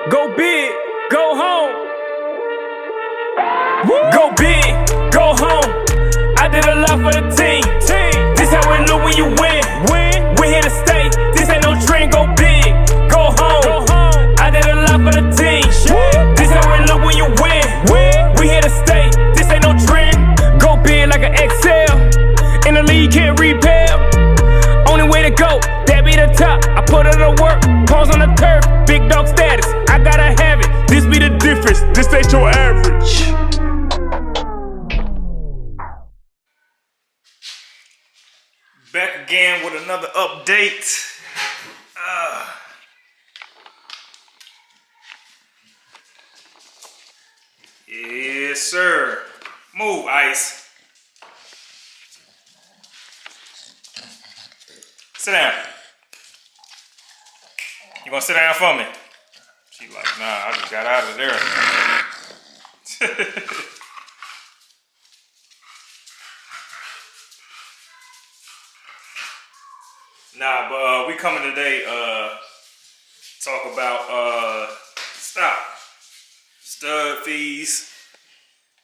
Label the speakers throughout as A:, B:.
A: Go big, go home. Go big, go home. I did a lot for the team. This how it look when you win. We here to stay. This ain't no trend. Go big, go home. I did a lot for the team. This how it look when you win. We here to stay. This ain't no trend. Go big like an XL. In the league can't repel. Only way to go, that be the top. I put it to work. Pause on the turf. Big dog status. I gotta have it. This be the difference. This ain't your average.
B: Back again with another update. Yes, sir. Move, Ice. Sit down. You gonna sit down for me? She like, nah, I just got out of there. Nah, but we coming today talk about stud fees,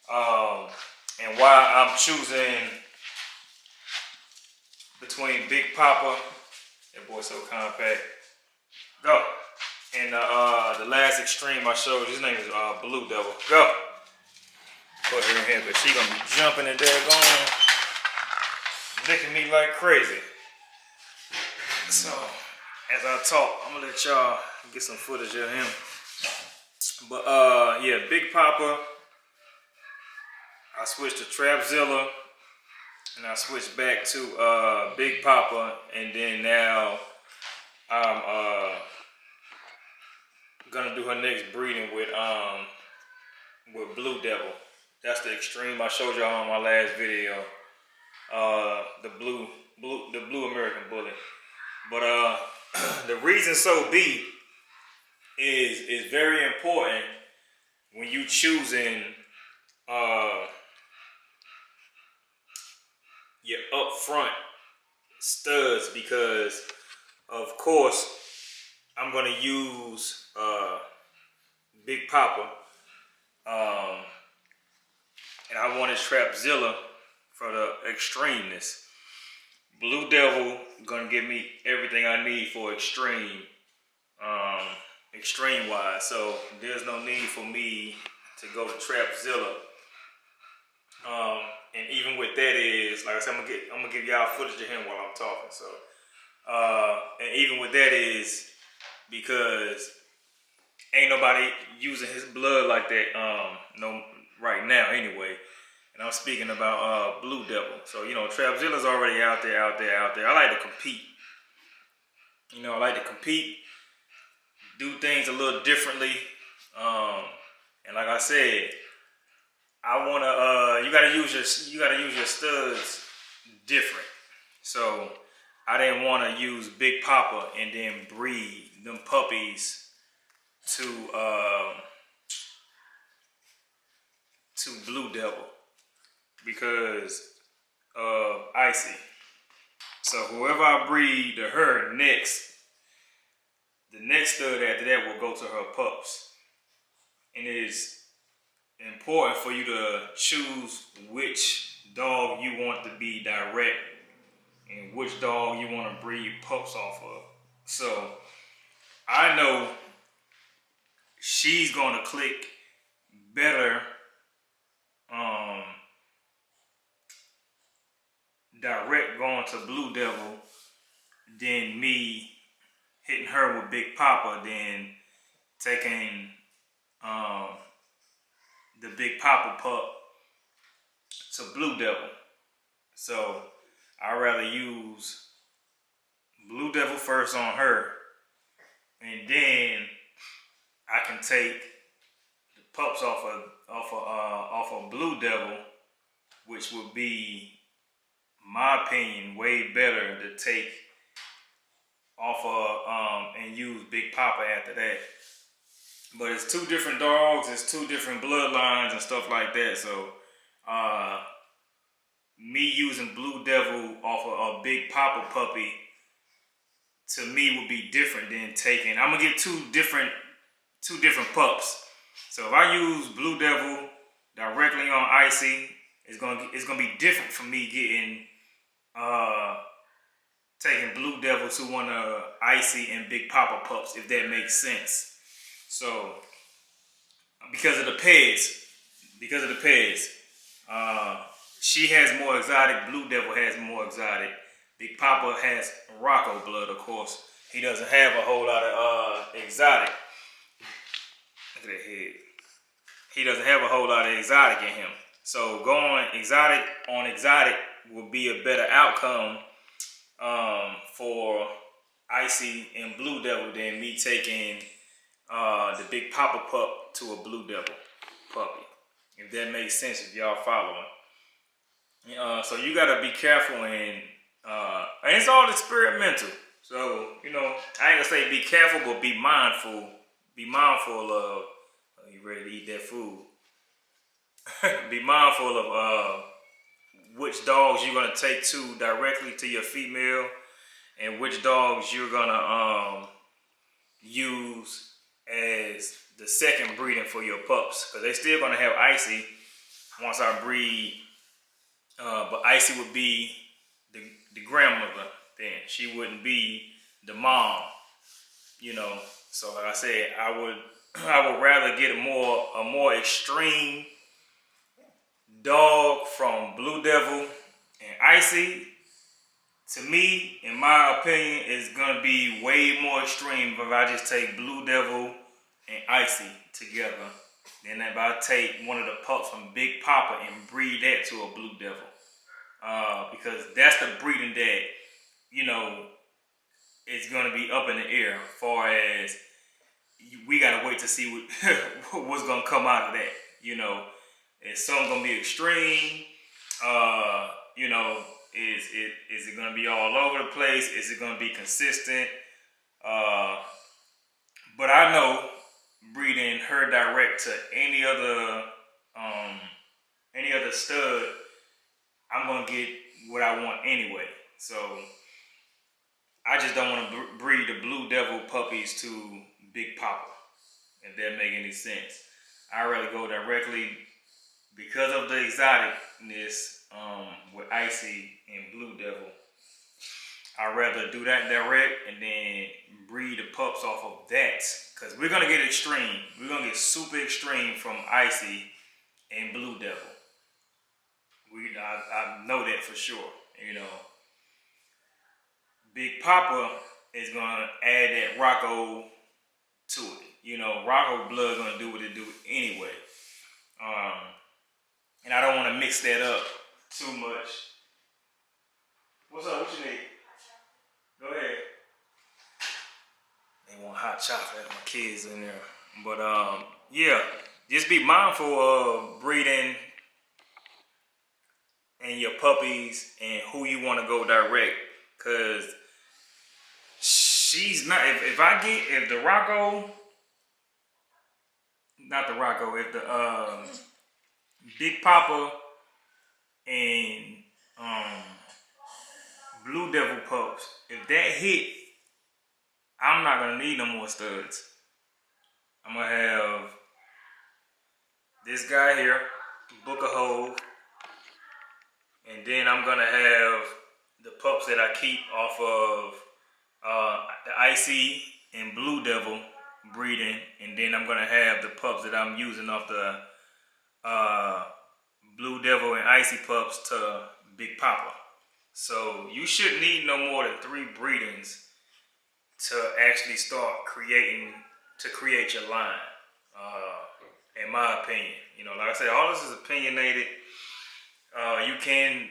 B: and why I'm choosing between Big Papa, that boy so compact, go, and the last extreme I showed you, his name is Blue Devil, go. Put her in here, but she gonna be jumping and there going, licking me like crazy. So, as I talk, I'm gonna let y'all get some footage of him. But yeah, Big Papa, I switched to Trapzilla, and I switched back to Big Papa, and then now I'm gonna do her next breeding with Blue Devil. That's the extreme I showed y'all on my last video. The blue American Bully. But the reason so be is very important when you choosing your upfront studs, because of course I'm gonna use Big Papa, and I wanted Trapzilla for the extremeness. Blue Devil gonna give me everything I need for extreme wise. So there's no need for me to go to Trapzilla. And even with that is, like I said, I'm gonna give y'all footage of him while I'm talking. So and even with that is because ain't nobody using his blood like that no right now anyway. And I'm speaking about Blue Devil. So, you know, Trapzilla's already out there. I like to compete. You know, I like to compete, do things a little differently. And like I said, I wanna you gotta use your studs different. So I didn't wanna use Big Papa and then breed them puppies to Blue Devil, because of Icy. So whoever I breed to her next, the next stud after that will go to her pups. And it is important for you to choose which dog you want to be direct and which dog you want to breed pups off of. So I know she's gonna click better direct going to Blue Devil than me hitting her with Big Papa, than taking the Big Papa pup to Blue Devil. So I'd rather use Blue Devil first on her, and then I can take the pups off of Blue Devil, which would be, my opinion, way better to take off of and use Big Papa after that. But it's two different dogs, it's two different bloodlines and stuff like that. So me using Blue Devil off of a Big Papa puppy to me would be different than taking. I'm gonna get two different two different pups. So if I use Blue Devil directly on Icy, it's gonna be different from me getting taking Blue Devil to one of Icy and Big Papa pups, if that makes sense. So because of the peds, she has more exotic. Blue Devil has more exotic. Big Papa has Rocco blood, of course. He doesn't have a whole lot of exotic. Look at that head. He doesn't have a whole lot of exotic in him. So going exotic on exotic will be a better outcome for Icy and Blue Devil than me taking the Big Papa pup to a Blue Devil puppy. If that makes sense, if y'all following. So you gotta be careful and it's all experimental. So, you know, I ain't gonna say be careful, but be mindful. Be mindful of, you ready to eat that food? Be mindful of which dogs you're gonna take to directly to your female, and which dogs you're gonna use as the second breeding for your pups, because they still gonna have Icy once I breed, but Icy would be the grandmother then. She wouldn't be the mom, you know. So like I said, I would rather get a more extreme dog from Blue Devil and Icy. To me, in my opinion, is gonna be way more extreme if I just take Blue Devil and Icy together than if I take one of the pups from Big Papa and breed that to a Blue Devil. Because that's the breeding that, you know, is gonna be up in the air. As far as we gotta wait to see what's gonna come out of that. You know, is some gonna be extreme? You know, is it gonna be all over the place? Is it gonna be consistent? But I know breeding her direct to any other stud, I'm gonna get what I want anyway. So I just don't want to breed the Blue Devil puppies to Big Papa, if that make any sense. I'd rather go directly, because of the exoticness with Icy and Blue Devil. I'd rather do that direct and then breed the pups off of that, because we're gonna get extreme. We're gonna get super extreme from Icy and Blue Devil. I know that for sure. You know, Big Papa is gonna add that Rocco to it. You know, Rocco blood gonna do what it do anyway. And I don't want to mix that up too much. What's up? What you need? Go ahead. They want hot chocolate. My kids in there. But yeah, just be mindful of breeding and your puppies and who you want to go direct, because she's not. If the Rocco, not the Rocco, if the Big Papa and Blue Devil pups, if that hit, I'm not gonna need no more studs. I'm gonna have this guy here, Book a Hole, and then I'm gonna have the pups that I keep off of the Icy and Blue Devil breeding, and then I'm gonna have the pups that I'm using off the Blue Devil and Icy pups to Big Papa. So you shouldn't need no more than 3 breedings to actually start create your line. In my opinion, you know, like I said, all this is opinionated. You can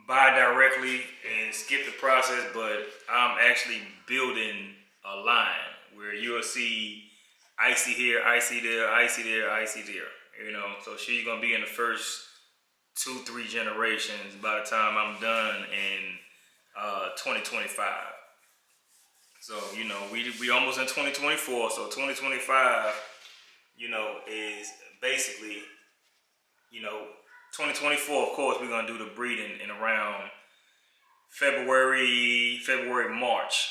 B: buy directly and skip the process, but I'm actually building a line where you'll see Icy here, Icy there, Icy there, Icy there. You know, so she's gonna be in the first 2-3 generations by the time I'm done in 2025. So, you know, we almost in 2024. So 2025, you know, is basically, you know, 2024, of course, we're gonna do the breeding in around February, March.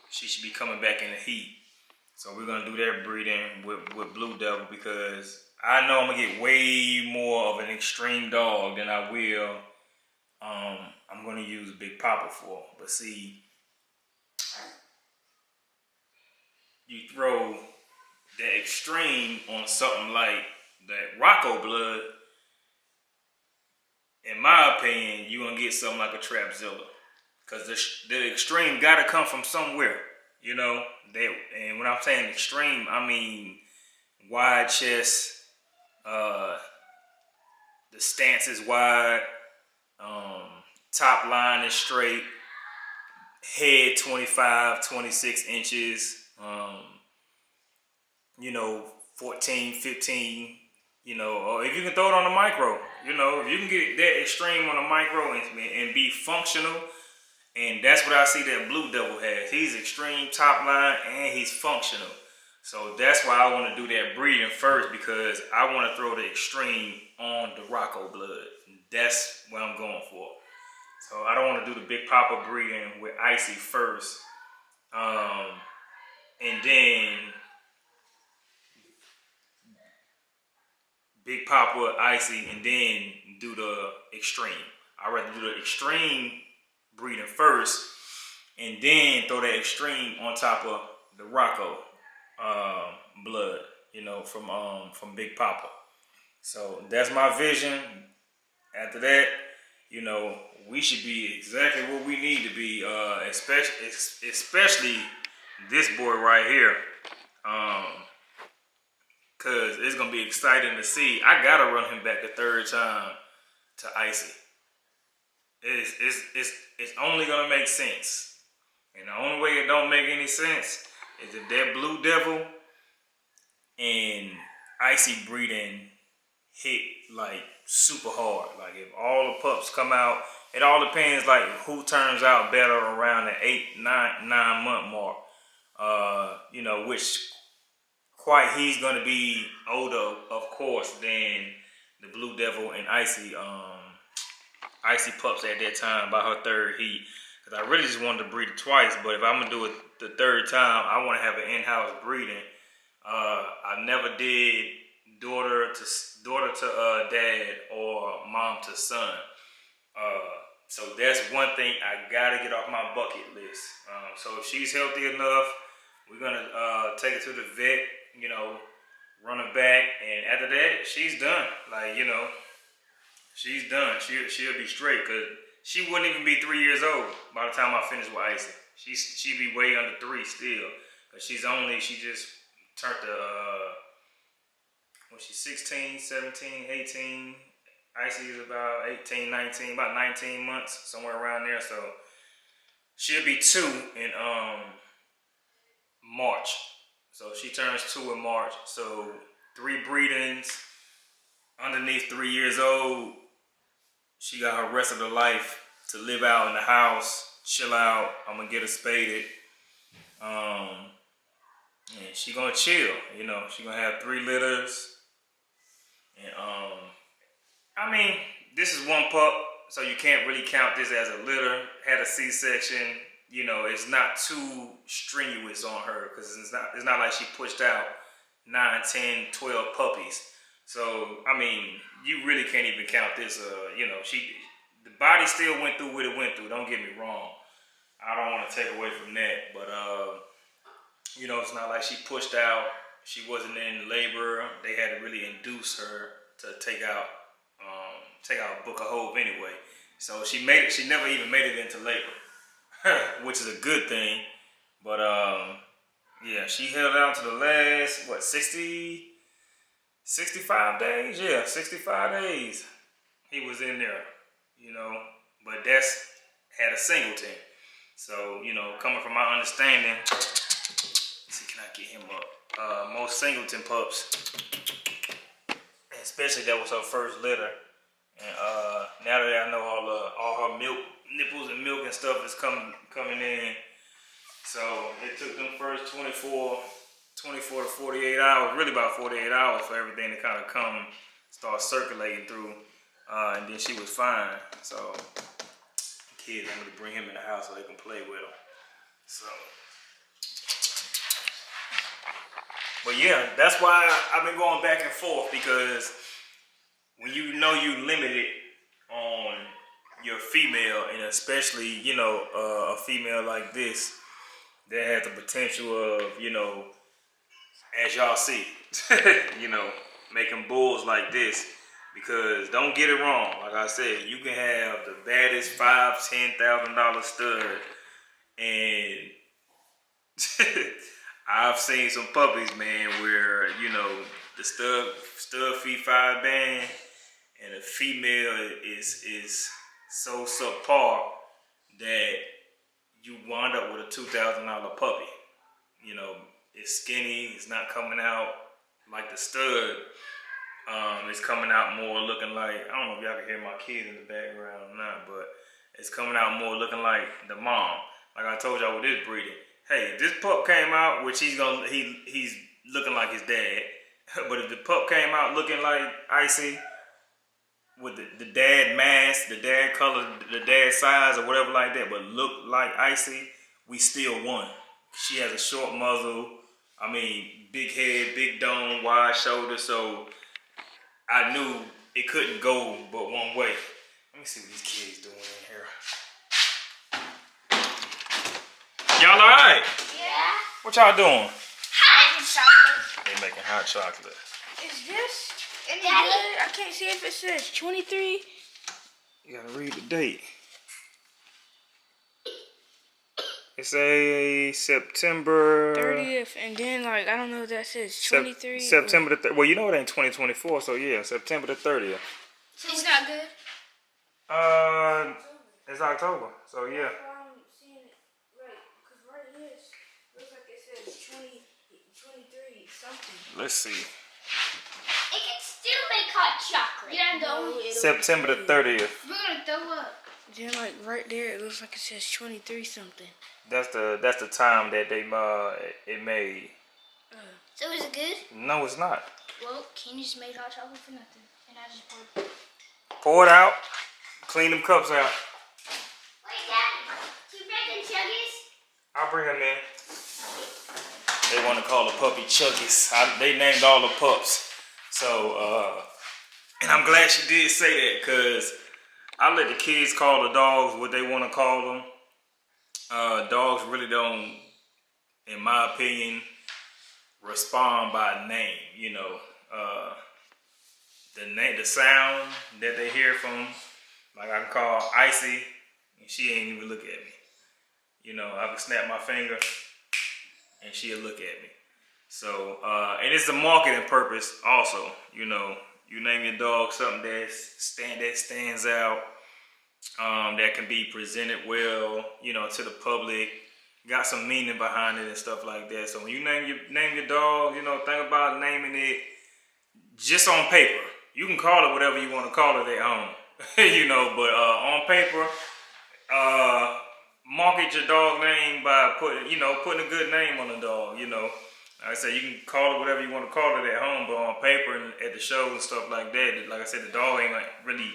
B: She should be coming back in the heat. So we're gonna do that breeding with Blue Devil because I know I'm gonna get way more of an extreme dog than I will. I'm gonna use Big Papa for. But see, you throw the extreme on something like that Rocco blood, in my opinion, you're gonna get something like a Trapzilla. Because the extreme gotta come from somewhere, you know. And when I'm saying extreme, I mean wide chest, the stance is wide, top line is straight, head 25, 26 inches, 14, 15, or if you can throw it on a micro, if you can get that extreme on a micro and be functional. And that's what I see that Blue Devil has. He's extreme top line and he's functional. So that's why I want to do that breeding first, because I want to throw the extreme on the Rocco blood. That's what I'm going for. So I don't want to do the Big Papa breeding with Icy first. And then Big Papa, Icy, and then do the extreme. I'd rather do the extreme breeding first, and then throw that extreme on top of the Rocco blood, from Big Papa. So that's my vision. After that, we should be exactly what we need to be, especially this boy right here, because it's gonna be exciting to see. I gotta run him back the third time to Icy. It's only gonna make sense, and the only way it don't make any sense is if that Blue Devil and Icy breeding hit like super hard. Like if all the pups come out, it all depends like who turns out better around the 9 month mark. Which he's gonna be older, of course, than the Blue Devil and Icy pups at that time by her third heat. Because I really just wanted to breed it twice, but if I'm gonna do it the third time, I want to have an in-house breeding. I never did daughter to dad or mom to son. So that's one thing I gotta get off my bucket list. So if she's healthy enough, we're gonna take her to the vet, run her back, and after that, she's done. She's done. She'll be straight, because she wouldn't even be 3 years old by the time I finish with Icy. She'd be way under 3 still. But she just turned she's 16, 17, 18. Icy is about 18, 19, about 19 months, somewhere around there. So she'll be 2 in March. So she turns 2 in March. So 3 breedings underneath 3 years old. She got her rest of her life to live out in the house, chill out. I'm gonna get her spaded. And she gonna chill, she gonna have 3 litters. And this is one pup, so you can't really count this as a litter. Had a C-section, it's not too strenuous on her, because it's not like she pushed out 9, 10, 12 puppies. So, you really can't even count this. The body still went through what it went through. Don't get me wrong. I don't want to take away from that. But, it's not like she pushed out. She wasn't in labor. They had to really induce her to take out Book of Hope anyway. So she never even made it into labor, which is a good thing. But, she held out to the last, 65 days? Yeah, 65 days he was in there, but that's had a singleton. So, coming from my understanding, let's see, can I get him up? Most singleton pups, especially that was her first litter. And now that I know all her milk, nipples and milk and stuff is coming in. So it took them first 24 to 48 hours, really about 48 hours for everything to kind of start circulating through. And then she was fine. So kids, I'm going to bring him in the house so they can play with him. So yeah, that's why I've been going back and forth, because when you know you limited on your female, and especially, you know, a female like this that has the potential of, you know, as y'all see, you know, making bulls like this. Because don't get it wrong, like I said, you can have the baddest $5,000-$10,000 stud, and I've seen some puppies, man, where, you know, the stud fee $5 band, and the female is so subpar that you wind up with a $2,000 puppy. You know, it's skinny, it's not coming out like the stud. It's coming out more looking like, I don't know if y'all can hear my kid in the background or not, but it's coming out more looking like the mom. Like I told y'all with this breeding. Hey, if this pup came out, which he's looking like his dad, but if the pup came out looking like Icy, with the dad mask, the dad color, the dad size, or whatever like that, but look like Icy, we still won. She has a short muzzle, I mean, big head, big dome, wide shoulders, so I knew it couldn't go but one way. Let me see what these kids doing in here. Y'all alright?
C: Yeah.
B: What y'all doing?
C: Hot chocolate.
B: They making hot chocolate.
C: Is this any good? I can't see if it says 23.
B: You gotta read the date. It's a September
C: 30th, and then like I don't know if that says 23.
B: September the well, you know it ain't 2024, so yeah, September the 30th.
C: So it's not good.
B: It's October, so yeah.
C: I'm seeing it right because right here looks like it says 23 something.
B: Let's see.
D: It can still make hot chocolate.
C: Yeah, no.
B: September the 30th.
D: We're gonna throw up.
C: Then like right there, it looks like it says 23 something.
B: That's the time that they it made.
D: So is it good?
B: No, it's not.
D: Well, Kenny just made hot chocolate for nothing, and I just poured.
B: Pour it out. Clean them cups out.
D: Wait, Daddy, you making chuggies?
B: I'll bring them in. They want to call the puppy Chuggies. They named all the pups. So, and I'm glad she did say that, because I let the kids call the dogs what they want to call them. Dogs really don't, in my opinion, respond by name. You know, the sound that they hear from, like I can call Icy, and she ain't even look at me. You know, I can snap my finger, and she'll look at me. So, and it's a marketing purpose also. You know, you name your dog something that stands out. That can be presented well, you know, to the public, got some meaning behind it and stuff like that. So when you name your dog, you know, think about naming it just on paper. You can call it whatever you want to call it at home, you know, but on paper, market your dog name by putting a good name on the dog, you know. Like I said, you can call it whatever you want to call it at home, but on paper and at the shows and stuff like that, like I said, the dog ain't like really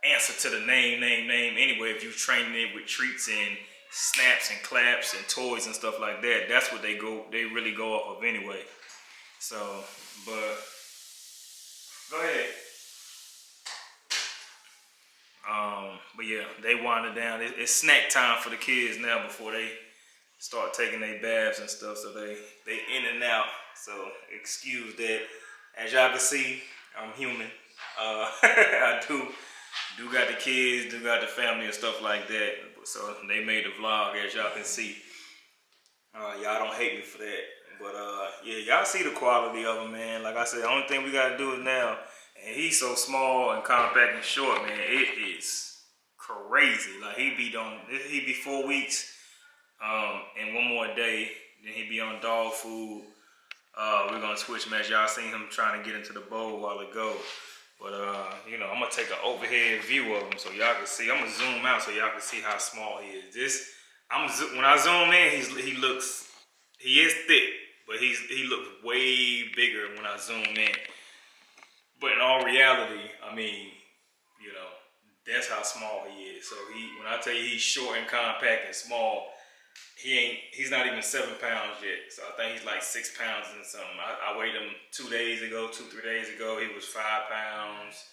B: answer to the name anyway. If you training it with treats and snaps and claps and toys and stuff like that, that's what they really go off of anyway. So, but go ahead. But yeah, they winding down. It's snack time for the kids now before they start taking their baths and stuff. So they in and out. So excuse that. As y'all can see, I'm human. I do got the kids, do got the family and stuff like that. So they made the vlog, as y'all can see. Y'all don't hate me for that. But yeah, y'all see the quality of him, man. Like I said, the only thing we gotta do is now, and he's so small and compact and short, man, it is crazy. Like he'd be 4 weeks, and one more day, then he'd be on dog food. We're gonna switch him, as y'all seen him trying to get into the bowl a while ago. But, you know, I'm going to take an overhead view of him so y'all can see. I'm going to zoom out so y'all can see how small he is. When I zoom in, he is thick, but he looks way bigger when I zoom in. But in all reality, I mean, you know, that's how small he is. So when I tell you he's short and compact and small, He's not even 7 pounds yet. So I think he's like 6 pounds and something. I weighed him 3 days ago. He was 5 pounds,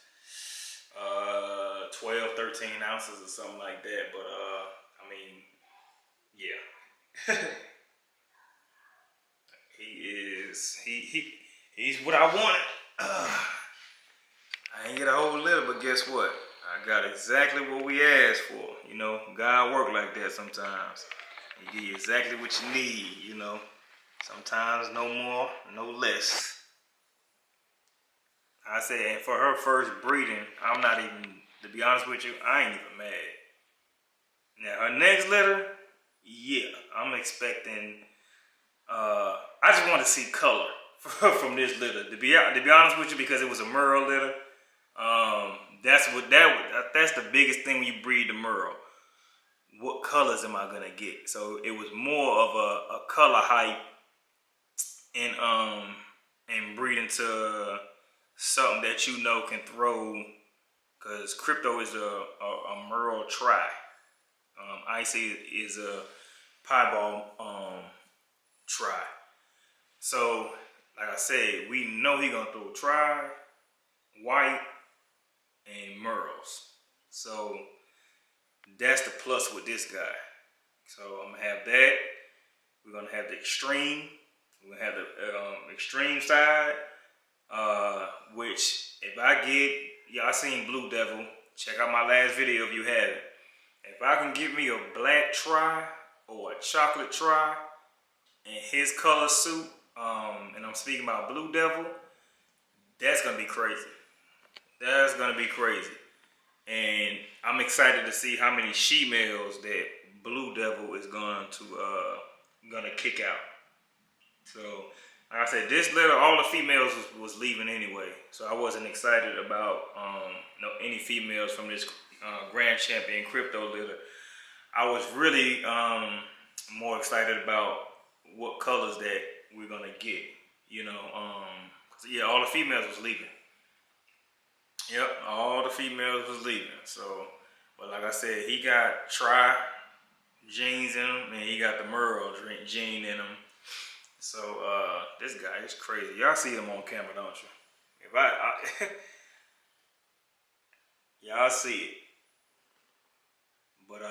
B: 12, 13 ounces or something like that. But I mean, yeah. He's what I wanted. I ain't get a whole litter, but guess what? I got exactly what we asked for. You know, God work like that sometimes. He give you exactly what you need, you know. Sometimes no more, no less. I said, and for her first breeding, I'm not even, to be honest with you, I ain't even mad. Now, her next litter, yeah, I'm expecting, I just want to see color from this litter. To be honest with you, because it was a Merle litter, that's the biggest thing when you breed the Merle. What colors am I gonna get? So it was more of a color hype and breeding to something that you know can throw, because Crypto is a Merle Tri. Icy is a Piebald Tri. So like I said, we know he gonna throw Tri, White, and Merles. So that's the plus with this guy. So I'm gonna have that. We're gonna have the extreme. We're gonna have the extreme side. Which if I get, y'all seen Blue Devil. Check out my last video if you haven't. If I can get me a black Tri or a chocolate Tri in his color suit, and I'm speaking about Blue Devil, that's gonna be crazy. That's gonna be crazy. And I'm excited to see how many she-males that Blue Devil is going to kick out. So, like I said, this litter, all the females was leaving anyway. So I wasn't excited about any females from this Grand Champion Crypto litter. I was really more excited about what colors that we're gonna get. You know, 'cause, yeah, all the females was leaving. Yep, all the females was leaving. So, but like I said, he got Tri genes in him, and he got the Merle gene in him. So, this guy is crazy. Y'all see him on camera, don't you? If I y'all see it. But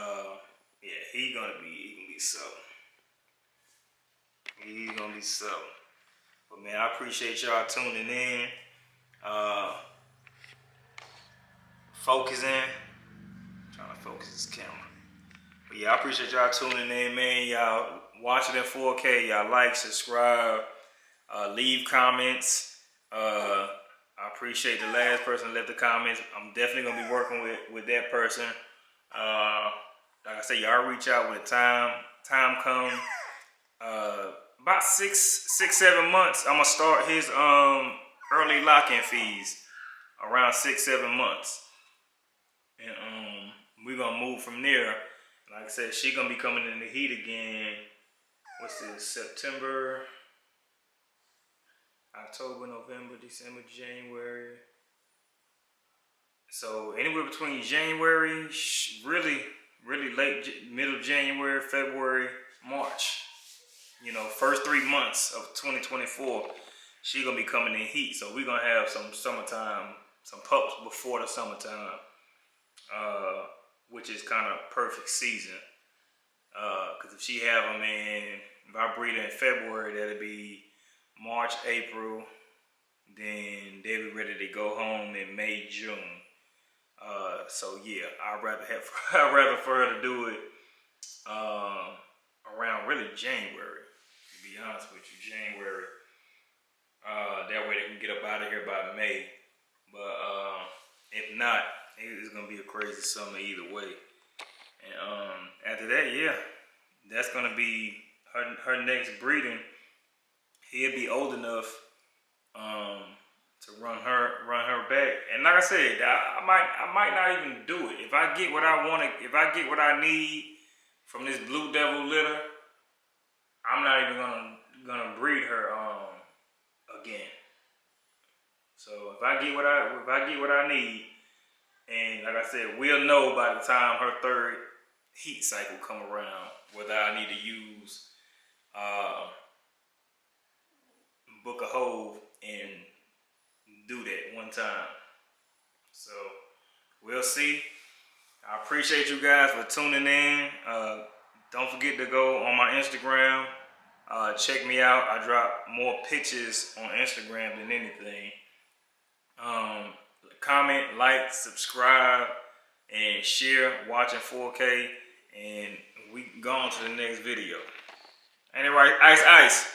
B: yeah, he gonna be so. He's gonna be so. But man, I appreciate y'all tuning in. Focusing. Trying to focus this camera. But yeah, I appreciate y'all tuning in, man. Y'all watching in 4K. Y'all like, subscribe, leave comments. I appreciate the last person that left the comments. I'm definitely gonna be working with that person. Like I said, y'all reach out when the time comes. About 6-7 months, I'm gonna start his early lock-in fees. Around 6-7 months. And we're gonna move from there. Like I said, she gonna be coming in the heat again. What's this? September, October, November, December, January. So anywhere between January, really late, middle January, February, March. You know, first 3 months of 2024, she gonna be coming in heat. So we're gonna have some summertime, some pups before the summertime. Which is kind of perfect season. Because if she have them if I breed her in February, that'll be March, April. Then they'll be ready to go home in May, June. So yeah, I'd rather for her to do it around really January. To be honest with you, January. That way they can get up out of here by May. But if not, it's gonna be a crazy summer either way. And after that, yeah, that's gonna be her next breeding. He'll be old enough to run her back. And like I said, I might not even do it. If I get what I want, if I get what I need from this Blue Devil litter, I'm not even gonna breed her again. So if I get what I need, and like I said, we'll know by the time her third heat cycle come around, whether I need to use book a hole and do that one time. So we'll see. I appreciate you guys for tuning in. Don't forget to go on my Instagram. Check me out. I drop more pictures on Instagram than anything. Comment, like, subscribe, and share. Watching 4K, and we go on to the next video. Ain't it right? Ice.